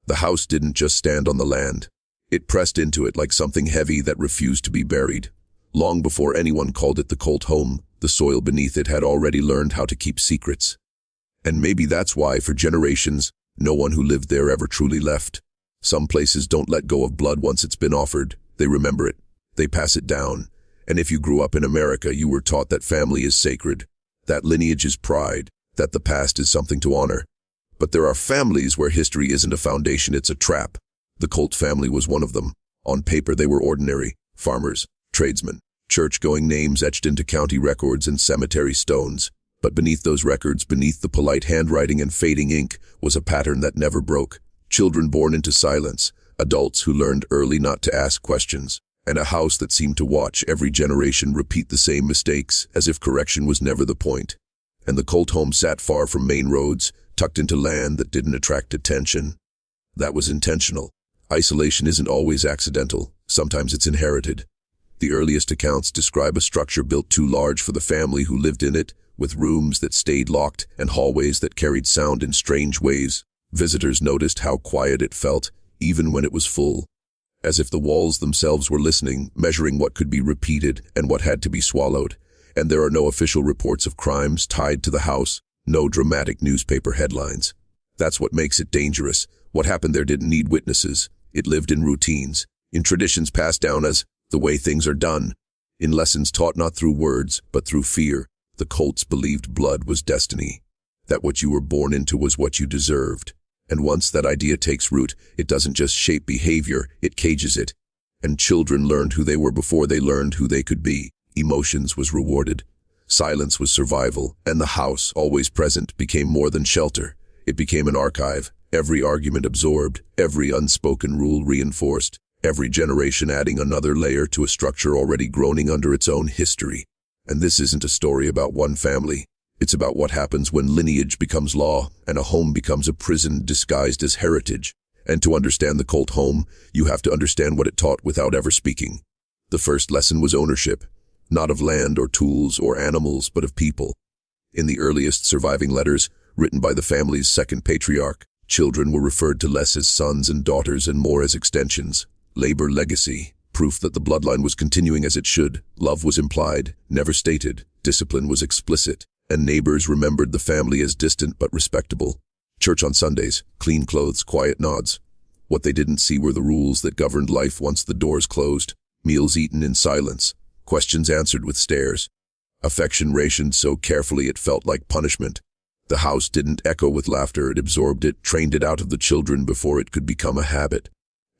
The house didn't just stand on the land. It pressed into it like something heavy that refused to be buried. Long before anyone called it the Colt home, the soil beneath it had already learned how to keep secrets. And maybe that's why, for generations, no one who lived there ever truly left. Some places don't let go of blood once it's been offered. They remember it. They pass it down. And if you grew up in America, you were taught that family is sacred, that lineage is pride, that the past is something to honor. But there are families where history isn't a foundation, it's a trap. The Colt family was one of them. On paper, they were ordinary farmers, tradesmen, church-going names etched into county records and cemetery stones. But beneath those records, beneath the polite handwriting and fading ink, was a pattern that never broke. Children born into silence, adults who learned early not to ask questions, and a house that seemed to watch every generation repeat the same mistakes, as if correction was never the point. And the Colt home sat far from main roads, tucked into land that didn't attract attention. That was intentional. Isolation isn't always accidental. Sometimes it's inherited. The earliest accounts describe a structure built too large for the family who lived in it, with rooms that stayed locked and hallways that carried sound in strange ways. Visitors noticed how quiet it felt, even when it was full. As if the walls themselves were listening, measuring what could be repeated and what had to be swallowed. And there are no official reports of crimes tied to the house, no dramatic newspaper headlines. That's what makes it dangerous. What happened there didn't need witnesses. It lived in routines, in traditions passed down as the way things are done, in lessons taught not through words, but through fear. The Colts believed blood was destiny, that what you were born into was what you deserved. And once that idea takes root, it doesn't just shape behavior, it cages it. And children learned who they were before they learned who they could be. Emotions was rewarded. Silence was survival, and the house, always present, became more than shelter. It became an archive, every argument absorbed, every unspoken rule reinforced, every generation adding another layer to a structure already groaning under its own history. And this isn't a story about one family. It's about what happens when lineage becomes law and a home becomes a prison disguised as heritage. And to understand the Colt home, you have to understand what it taught without ever speaking. The first lesson was ownership, not of land or tools or animals, but of people. In the earliest surviving letters, written by the family's second patriarch, children were referred to less as sons and daughters and more as extensions. Labor legacy, proof that the bloodline was continuing as it should. Love was implied, never stated. Discipline was explicit, and neighbors remembered the family as distant but respectable. Church on Sundays, clean clothes, quiet nods. What they didn't see were the rules that governed life once the doors closed. Meals eaten in silence, questions answered with stares. Affection rationed so carefully it felt like punishment. The house didn't echo with laughter, it absorbed it, trained it out of the children before it could become a habit.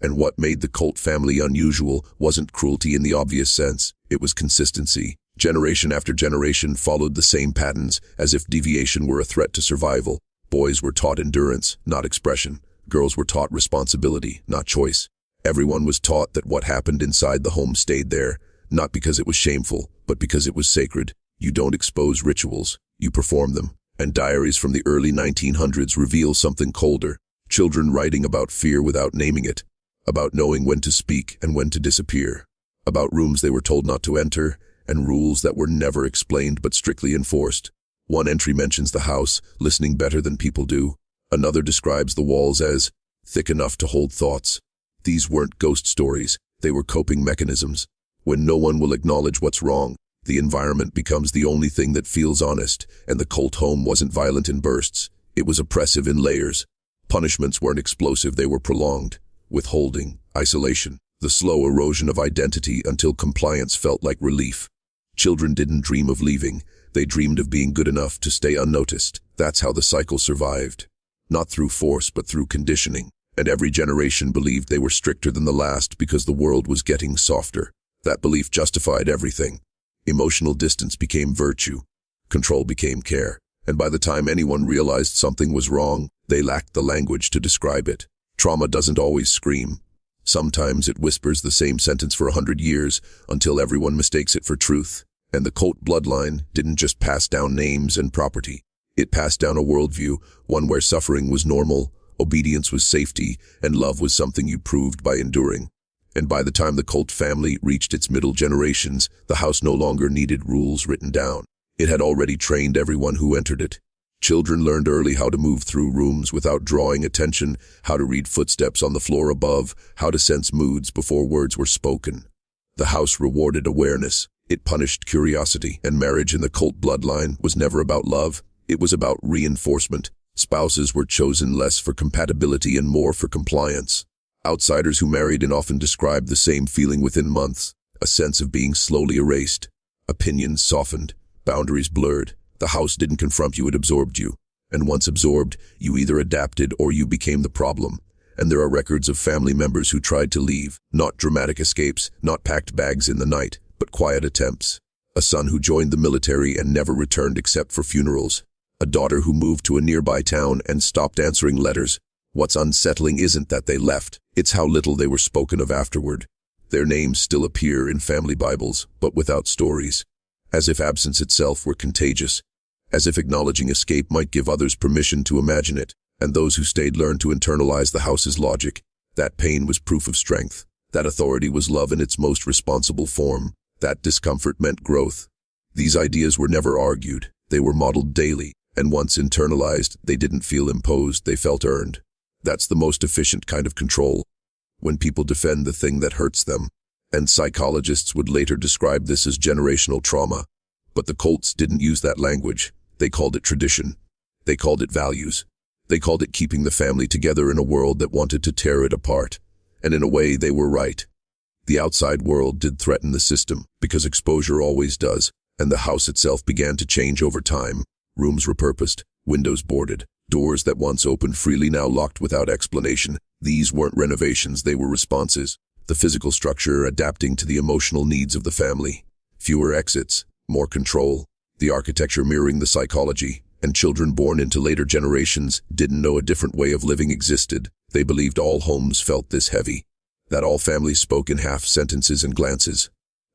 And what made the Colt family unusual wasn't cruelty in the obvious sense, it was consistency. Generation after generation followed the same patterns, as if deviation were a threat to survival. Boys were taught endurance, not expression. Girls were taught responsibility, not choice. Everyone was taught that what happened inside the home stayed there, not because it was shameful, but because it was sacred. You don't expose rituals, you perform them. And diaries from the early 1900s reveal something colder. Children writing about fear without naming it, about knowing when to speak and when to disappear, about rooms they were told not to enter, and rules that were never explained but strictly enforced. One entry mentions the house, listening better than people do. Another describes the walls as thick enough to hold thoughts. These weren't ghost stories, they were coping mechanisms. When no one will acknowledge what's wrong, the environment becomes the only thing that feels honest, and the Colt home wasn't violent in bursts. It was oppressive in layers. Punishments weren't explosive, they were prolonged. Withholding, isolation, the slow erosion of identity until compliance felt like relief. Children didn't dream of leaving, they dreamed of being good enough to stay unnoticed. That's how the cycle survived. Not through force, but through conditioning. And every generation believed they were stricter than the last because the world was getting softer. That belief justified everything. Emotional distance became virtue. Control became care. And by the time anyone realized something was wrong, they lacked the language to describe it. Trauma doesn't always scream. Sometimes it whispers the same sentence for 100 years until everyone mistakes it for truth. And the Colt bloodline didn't just pass down names and property. It passed down a worldview, one where suffering was normal, obedience was safety, and love was something you proved by enduring. And by the time the Colt family reached its middle generations, the house no longer needed rules written down. It had already trained everyone who entered it. Children learned early how to move through rooms without drawing attention, how to read footsteps on the floor above, how to sense moods before words were spoken. The house rewarded awareness. It punished curiosity, and marriage in the Colt bloodline was never about love. It was about reinforcement. Spouses were chosen less for compatibility and more for compliance. Outsiders who married in often described the same feeling within months, a sense of being slowly erased. Opinions softened, boundaries blurred. The house didn't confront you, it absorbed you. And once absorbed, you either adapted or you became the problem. And there are records of family members who tried to leave, not dramatic escapes, not packed bags in the night, but quiet attempts. A son who joined the military and never returned except for funerals. A daughter who moved to a nearby town and stopped answering letters. What's unsettling isn't that they left, it's how little they were spoken of afterward. Their names still appear in family Bibles, but without stories. As if absence itself were contagious. As if acknowledging escape might give others permission to imagine it, and those who stayed learned to internalize the house's logic. That pain was proof of strength. That authority was love in its most responsible form. That discomfort meant growth. These ideas were never argued. They were modeled daily, and once internalized, they didn't feel imposed, they felt earned. That's the most efficient kind of control. When people defend the thing that hurts them. And psychologists would later describe this as generational trauma. But the Colts didn't use that language. They called it tradition. They called it values. They called it keeping the family together in a world that wanted to tear it apart. And in a way, they were right. The outside world did threaten the system, because exposure always does, and the house itself began to change over time. Rooms repurposed, windows boarded, doors that once opened freely now locked without explanation. These weren't renovations, they were responses. The physical structure adapting to the emotional needs of the family. Fewer exits, more control. The architecture mirroring the psychology. And children born into later generations didn't know a different way of living existed. They believed all homes felt this heavy. That all families spoke in half sentences and glances.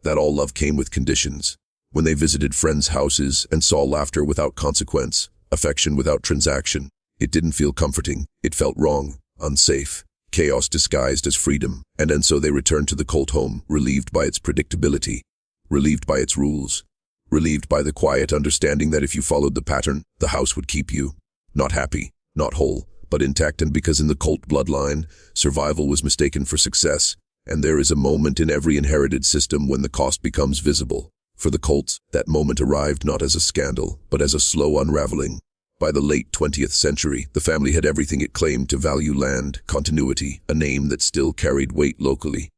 That all love came with conditions. When they visited friends' houses and saw laughter without consequence, affection without transaction, it didn't feel comforting. It felt wrong, unsafe, chaos disguised as freedom. And so they returned to the Colt home, relieved by its predictability, relieved by its rules. Relieved by the quiet understanding that if you followed the pattern, the house would keep you. Not happy, not whole, but intact. And because in the Colt bloodline, survival was mistaken for success, and there is a moment in every inherited system when the cost becomes visible. For the Colts, that moment arrived not as a scandal, but as a slow unraveling. By the late 20th century, the family had everything it claimed to value: land, continuity, a name that still carried weight locally.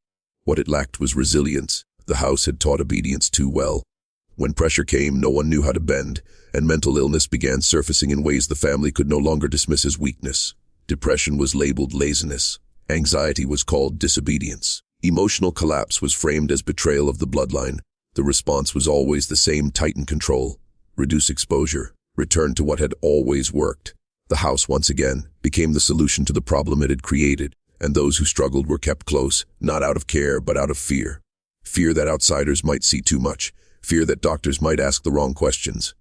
What it lacked was resilience. The house had taught obedience too well. When pressure came, no one knew how to bend, and mental illness began surfacing in ways the family could no longer dismiss as weakness. Depression was labeled laziness. Anxiety was called disobedience. Emotional collapse was framed as betrayal of the bloodline. The response was always the same: tighten control, reduce exposure, return to what had always worked. The house once again became the solution to the problem it had created, and those who struggled were kept close, not out of care but out of fear. Fear that outsiders might see too much. Fear that doctors might ask the wrong questions.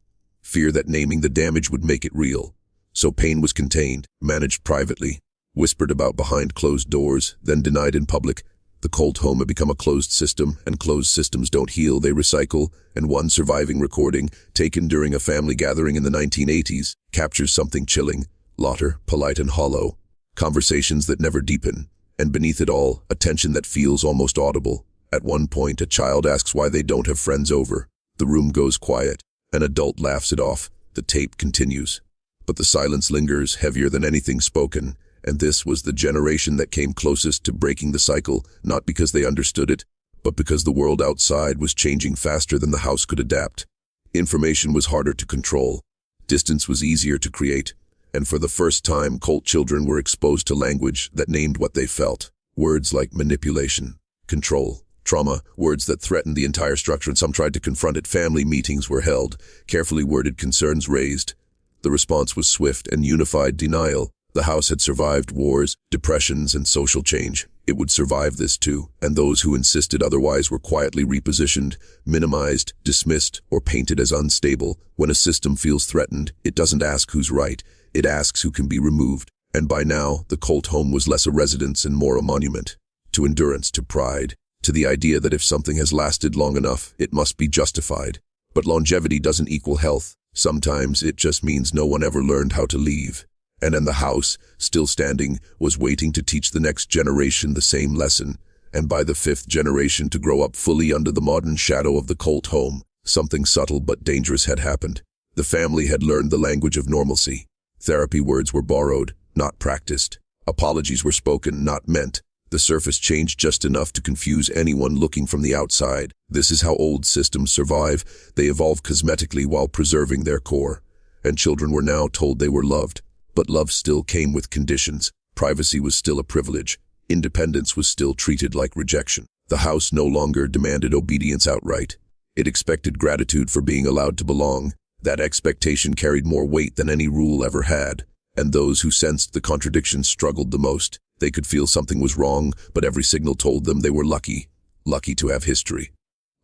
Fear that naming the damage would make it real. So pain was contained, managed privately, whispered about behind closed doors, then denied in public. The Colt home had become a closed system, and closed systems don't heal, they recycle. And one surviving recording, taken during a family gathering in the 1980s, captures something chilling, laughter, polite and hollow, conversations that never deepen, and beneath it all, a tension that feels almost audible. At one point, a child asks why they don't have friends over. The room goes quiet. An adult laughs it off. The tape continues. But the silence lingers, heavier than anything spoken. And this was the generation that came closest to breaking the cycle, not because they understood it, but because the world outside was changing faster than the house could adapt. Information was harder to control. Distance was easier to create. And for the first time, Colt children were exposed to language that named what they felt. Words like manipulation, control, trauma, words that threatened the entire structure, and some tried to confront it. Family meetings were held, carefully worded concerns raised. The response was swift and unified denial. The house had survived wars, depressions, and social change. It would survive this too, and those who insisted otherwise were quietly repositioned, minimized, dismissed, or painted as unstable. When a system feels threatened, it doesn't ask who's right, it asks who can be removed. And by now, the Colt home was less a residence and more a monument. To endurance, to pride, to the idea that if something has lasted long enough, it must be justified. But longevity doesn't equal health. Sometimes it just means no one ever learned how to leave. And then the house, still standing, was waiting to teach the next generation the same lesson, and by the fifth generation to grow up fully under the modern shadow of the Colt home. Something subtle but dangerous had happened. The family had learned the language of normalcy. Therapy words were borrowed, not practiced. Apologies were spoken, not meant. The surface changed just enough to confuse anyone looking from the outside. This is how old systems survive. They evolve cosmetically while preserving their core. And children were now told they were loved. But love still came with conditions. Privacy was still a privilege. Independence was still treated like rejection. The house no longer demanded obedience outright. It expected gratitude for being allowed to belong. That expectation carried more weight than any rule ever had. And those who sensed the contradiction struggled the most. They could feel something was wrong, but every signal told them they were lucky. Lucky to have history.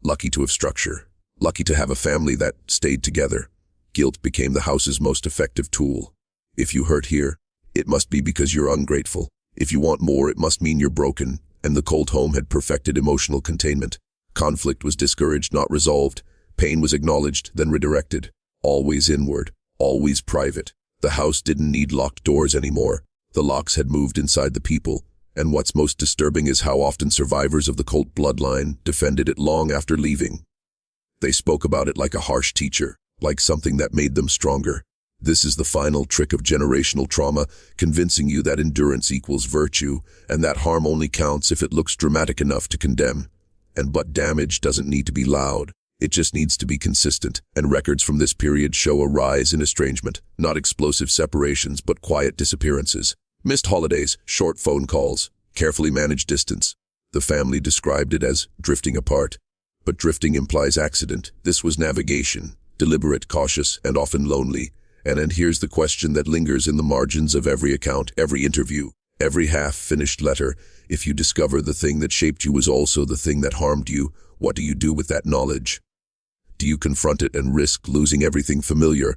Lucky to have structure. Lucky to have a family that stayed together. Guilt became the house's most effective tool. If you hurt here, it must be because you're ungrateful. If you want more, it must mean you're broken. And the Colt home had perfected emotional containment. Conflict was discouraged, not resolved. Pain was acknowledged, then redirected. Always inward, always private. The house didn't need locked doors anymore. The locks had moved inside the people. And what's most disturbing is how often survivors of the Colt bloodline defended it long after leaving. They spoke about it like a harsh teacher, like something that made them stronger. This is the final trick of generational trauma, convincing you that endurance equals virtue, and that harm only counts if it looks dramatic enough to condemn. But damage doesn't need to be loud. It just needs to be consistent, and records from this period show a rise in estrangement, not explosive separations, but quiet disappearances. Missed holidays, short phone calls, carefully managed distance. The family described it as drifting apart. But drifting implies accident. This was navigation, deliberate, cautious, and often lonely. And here's the question that lingers in the margins of every account, every interview, every half-finished letter. If you discover the thing that shaped you was also the thing that harmed you, what do you do with that knowledge? Do you confront it and risk losing everything familiar?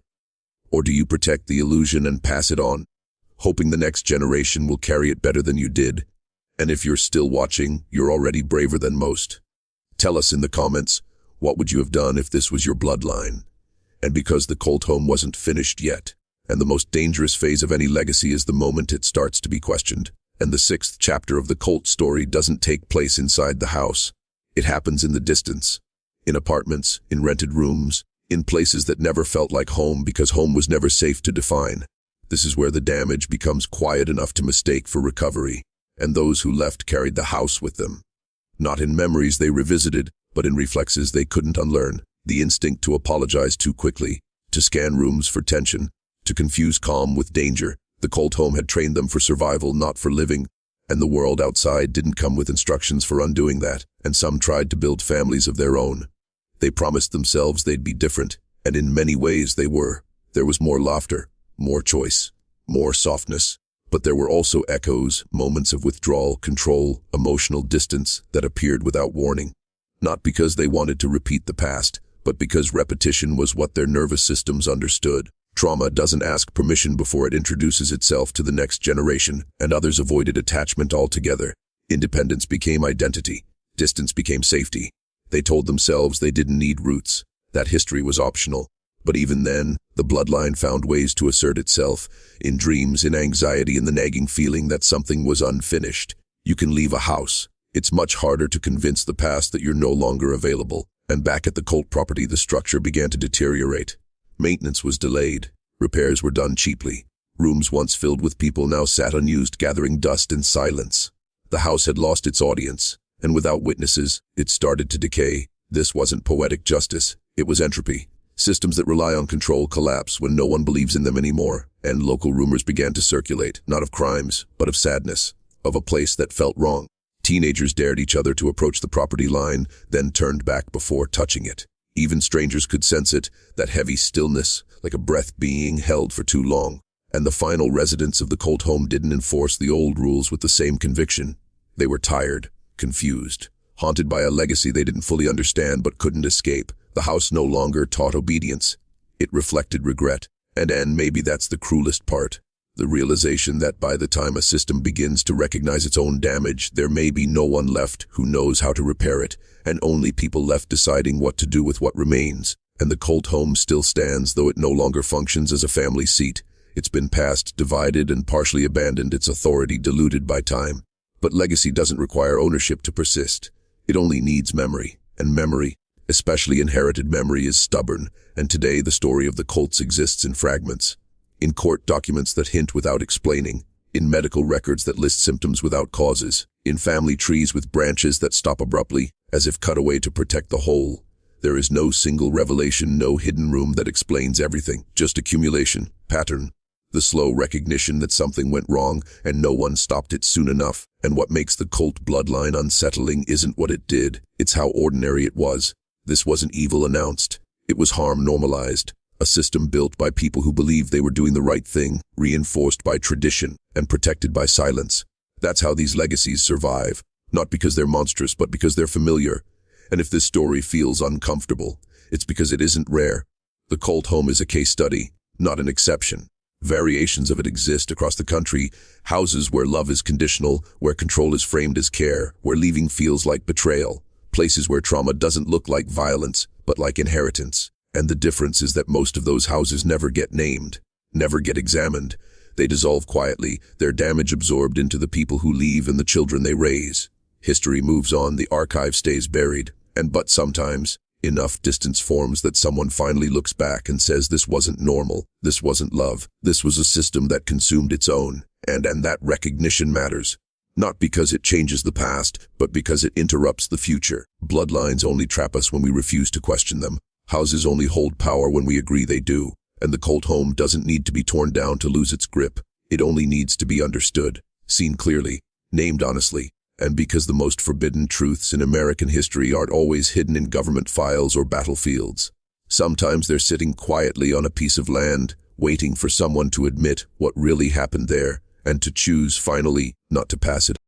Or do you protect the illusion and pass it on, hoping the next generation will carry it better than you did? And if you're still watching, you're already braver than most. Tell us in the comments, what would you have done if this was your bloodline? And because the Colt home wasn't finished yet, and the most dangerous phase of any legacy is the moment it starts to be questioned. And the sixth chapter of the Colt story doesn't take place inside the house. It happens in the distance, in apartments, in rented rooms, in places that never felt like home because home was never safe to define. This is where the damage becomes quiet enough to mistake for recovery, and those who left carried the house with them. Not in memories they revisited, but in reflexes they couldn't unlearn. The instinct to apologize too quickly, to scan rooms for tension, to confuse calm with danger. The Colt home had trained them for survival, not for living, and the world outside didn't come with instructions for undoing that, and some tried to build families of their own. They promised themselves they'd be different, and in many ways they were. There was more laughter, more choice, more softness, but there were also echoes, moments of withdrawal, control, emotional distance that appeared without warning. Not because they wanted to repeat the past, but because repetition was what their nervous systems understood. Trauma doesn't ask permission before it introduces itself to the next generation, and others avoided attachment altogether. Independence became identity. Distance became safety. They told themselves they didn't need roots, that history was optional. But even then, the bloodline found ways to assert itself, in dreams, in anxiety, in the nagging feeling that something was unfinished. You can leave a house. It's much harder to convince the past that you're no longer available. And back at the Colt property, the structure began to deteriorate. Maintenance was delayed. Repairs were done cheaply. Rooms once filled with people now sat unused, gathering dust in silence. The house had lost its audience, and without witnesses, it started to decay. This wasn't poetic justice. It was entropy. Systems that rely on control collapse when no one believes in them anymore, and local rumors began to circulate, not of crimes, but of sadness, of a place that felt wrong. Teenagers dared each other to approach the property line, then turned back before touching it. Even strangers could sense it, that heavy stillness, like a breath being held for too long. And the final residents of the Colt home didn't enforce the old rules with the same conviction. They were tired, confused, haunted by a legacy they didn't fully understand but couldn't escape. The house no longer taught obedience. It reflected regret. And maybe that's the cruelest part. The realization that by the time a system begins to recognize its own damage, there may be no one left who knows how to repair it, and only people left deciding what to do with what remains. And the Colt home still stands, though it no longer functions as a family seat. It's been passed, divided, and partially abandoned, its authority diluted by time. But legacy doesn't require ownership to persist. It only needs memory. And memory, especially inherited memory, is stubborn. And today the story of the Colts exists in fragments. In court documents that hint without explaining. In medical records that list symptoms without causes. In family trees with branches that stop abruptly, as if cut away to protect the whole. There is no single revelation, no hidden room that explains everything. Just accumulation, pattern. The slow recognition that something went wrong and no one stopped it soon enough. And what makes the Colt bloodline unsettling isn't what it did, it's how ordinary it was. This wasn't evil announced. It was harm normalized. A system built by people who believed they were doing the right thing, reinforced by tradition, and protected by silence. That's how these legacies survive. Not because they're monstrous, but because they're familiar. And if this story feels uncomfortable, it's because it isn't rare. The Colt home is a case study, not an exception. Variations of it exist across the country. Houses where love is conditional, where control is framed as care, where leaving feels like betrayal. Places where trauma doesn't look like violence, but like inheritance. And the difference is that most of those houses never get named, never get examined. They dissolve quietly, their damage absorbed into the people who leave and the children they raise. History moves on, the archive stays buried. But sometimes, enough distance forms that someone finally looks back and says this wasn't normal, this wasn't love, this was a system that consumed its own. And that recognition matters. Not because it changes the past, but because it interrupts the future. Bloodlines only trap us when we refuse to question them. Houses only hold power when we agree they do. And the Colt home doesn't need to be torn down to lose its grip. It only needs to be understood, seen clearly, named honestly. And because the most forbidden truths in American history aren't always hidden in government files or battlefields. Sometimes they're sitting quietly on a piece of land, waiting for someone to admit what really happened there, and to choose, finally, not to pass it